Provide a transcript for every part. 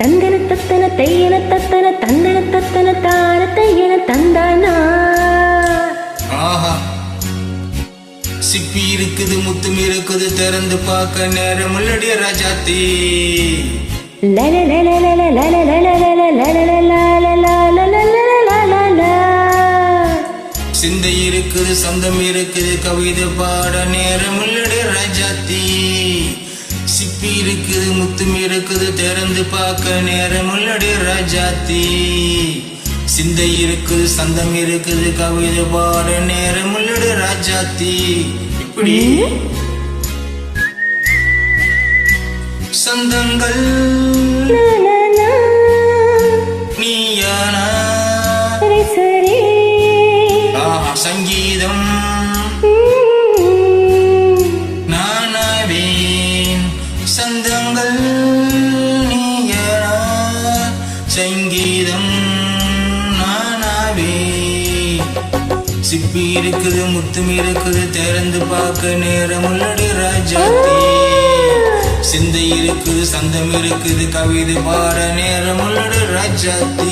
தந்தன தத்தன தையன தத்தன தந்தன தத்தன தான தையன தந்தானா. ஆஹா, சிப்பி இருக்குது முத்தும் இருக்குது திறந்து பார்க்க நேரம் உள்ளடிய ராஜாத்தி. சிந்தை இருக்குது சொந்தம் இருக்குது கவிதை பாட நேரம் உள்ளடிய ராஜாத்தி. சிப்பி இருக்குது முத்தும் இருக்குது திறந்து பார்க்க நேரம் உள்ளடிய ராஜாத்தி. சிந்தை இருக்குது சந்தம் இருக்குது கவிதை பாட நேரம் உள்ளடிய ராஜாத்தி. இப்படி சொந்தங்கள் நீயானா சங்கீதம் நானாவேன். சொந்தங்கள் நீயானா சங்கீதம் நானாவே. சிப்பி இருக்குது முத்தும் இருக்குது திறந்து பார்க்க நேரம் உள்ளடி ராஜாத்தி. சிந்தை இருக்குது சந்தம் இருக்குது கவிதை பாட நேரம் உள்ளடி ராஜாத்தி.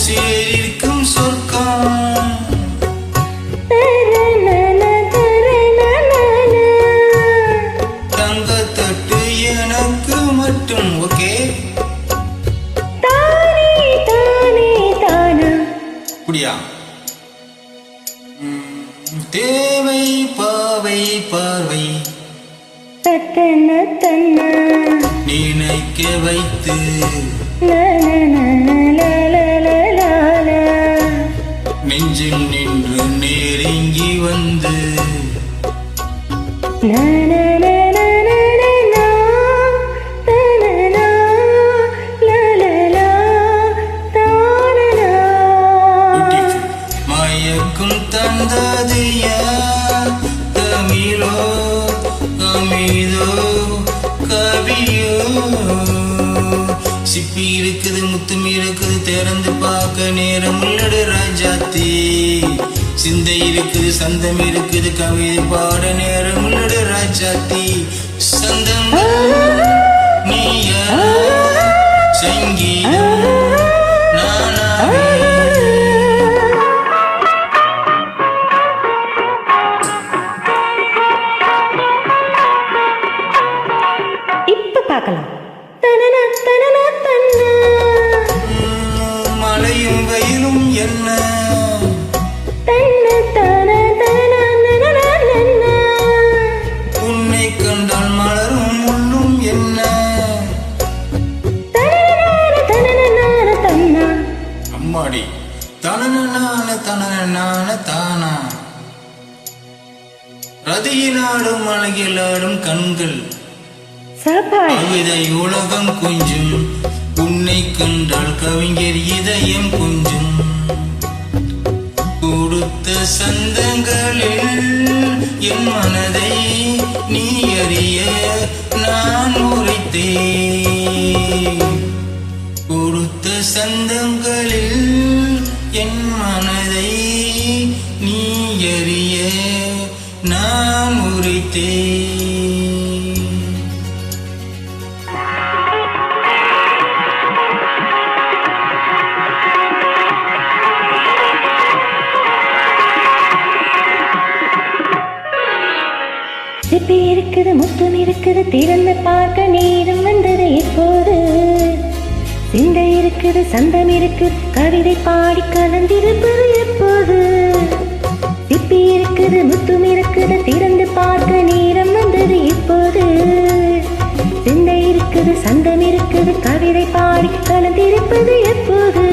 சேரிக்கும் சொர்க்கம் தங்க தட்டு எனக்கு மட்டும். ஓகே, அப்படியா? தேவை பாவை பார்வை நினைக்க வைத்து நெஞ்சில் நின்று நெருங்கி வந்து மயக்கும் தந்தது யார்? தமிழோ கமிதோ கவியோ? சிப்பி இருக்குது முத்தும் இருக்குது திறந்து பார்க்க நேரம் உள்ளடு ராஜாத்தி. சிந்தை இருக்குது சந்தம் இருக்குது கவிதை பாட நேரம் உள்ளடு ராஜாத்தி. சந்தம் நீயா சங்கீதம் நானாவே. இப்ப பார்க்கலாம். மழையும் வெயிலும் என்ன உன்னை கண்டால் மலரும் முள்ளும் என்ன? அம்மாடி தனனான தனனான தானா. ரதியிலாடும் அழகிலாடும் கண்கள் கவிதை உலகம் கொஞ்சம் உன்னை கண்டால் கவிஞர் இதயம் கொஞ்சம். கொடுத்த சந்தங்களில் என் மனதை நீ அறிய நான் உரைத்தேன். கொடுத்த சந்தங்களில் என் மனதை நீ அறிய நான் உரைத்தேன். சிப்பி இருக்குது முத்தும் இருக்குது திறந்து பார்க்க நேரம் வந்தது இப்போது. சிந்தை இருக்குது சந்தம் இருக்குது கவிதை பாடி கலந்திருப்பது எப்போது. சிப்பி இருக்குது முத்தும் இருக்குது திறந்து பார்க்க நேரம் வந்தது இப்போது. சிந்தை இருக்குது சந்தம் இருக்குது கவிதை பாடி கலந்திருப்பது எப்போது.